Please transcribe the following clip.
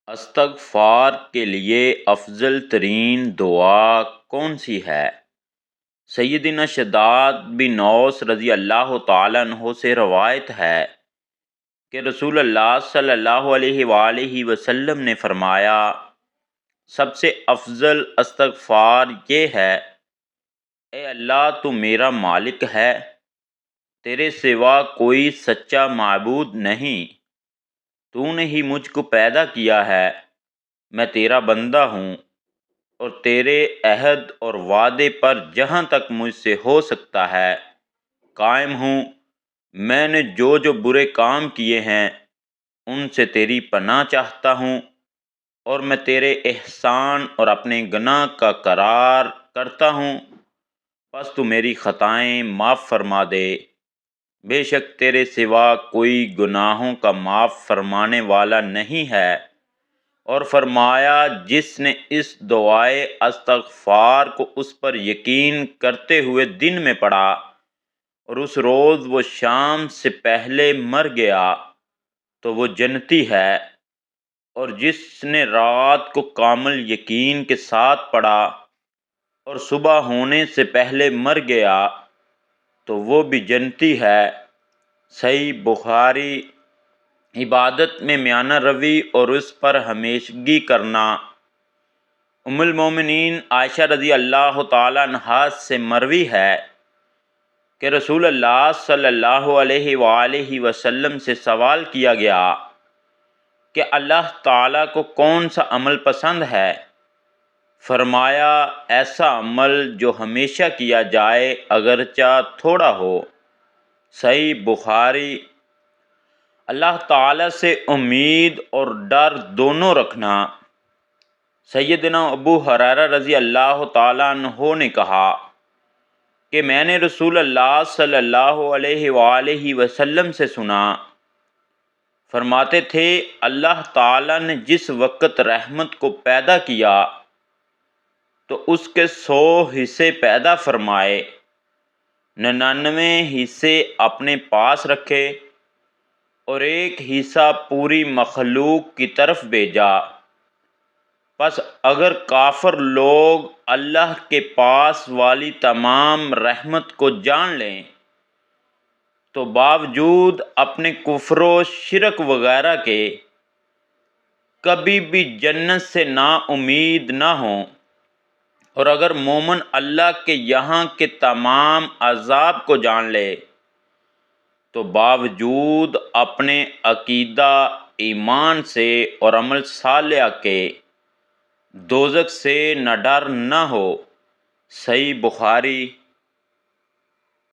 استغفار کے لیے افضل ترین دعا کون سی ہے؟ سیدنا شداد بن اوس رضی اللہ تعالیٰ عنہ سے روایت ہے کہ رسول اللہ صلی اللہ علیہ وآلہ وسلم نے فرمایا، سب سے افضل استغفار یہ ہے، اے اللہ تو میرا مالک ہے، تیرے سوا کوئی سچا معبود نہیں، تو نے ہی مجھ کو پیدا کیا ہے، میں تیرا بندہ ہوں، اور تیرے عہد اور وعدے پر جہاں تک مجھ سے ہو سکتا ہے قائم ہوں۔ میں نے جو برے کام کیے ہیں ان سے تیری پناہ چاہتا ہوں، اور میں تیرے احسان اور اپنے گناہ کا اقرار کرتا ہوں، پس تو میری خطائیں معاف فرما دے، بے شک تیرے سوا کوئی گناہوں کا معاف فرمانے والا نہیں ہے۔ اور فرمایا، جس نے اس دعائے استغفار کو اس پر یقین کرتے ہوئے دن میں پڑھا اور اس روز وہ شام سے پہلے مر گیا تو وہ جنتی ہے، اور جس نے رات کو کامل یقین کے ساتھ پڑھا اور صبح ہونے سے پہلے مر گیا تو وہ بھی جنتی ہے۔ صحیح بخاری۔ عبادت میں میانہ روی اور اس پر ہمیشگی کرنا۔ ام المومنین عائشہ رضی اللہ تعالیٰ عنہا سے مروی ہے کہ رسول اللہ صلی اللہ علیہ وآلہ وسلم سے سوال کیا گیا کہ اللہ تعالیٰ کو کون سا عمل پسند ہے؟ فرمایا، ایسا عمل جو ہمیشہ کیا جائے اگرچہ تھوڑا ہو۔ صحیح بخاری۔ اللہ تعالیٰ سے امید اور ڈر دونوں رکھنا۔ سیدنا ابو ہریرہ رضی اللہ تعالیٰ عنہ نے کہا کہ میں نے رسول اللہ صلی اللہ علیہ وآلہ وسلم سے سنا، فرماتے تھے، اللہ تعالیٰ نے جس وقت رحمت کو پیدا کیا تو اس کے 100 حصے پیدا فرمائے، 99 حصے اپنے پاس رکھے اور ایک حصہ پوری مخلوق کی طرف بھیجا۔ پس اگر کافر لوگ اللہ کے پاس والی تمام رحمت کو جان لیں تو باوجود اپنے کفر و شرک وغیرہ کے کبھی بھی جنت سے نا امید نہ ہوں، اور اگر مومن اللہ کے یہاں کے تمام عذاب کو جان لے تو باوجود اپنے عقیدہ، ایمان سے اور عمل صالح کے دوزخ سے نہ ڈر نہ ہو۔ صحیح بخاری۔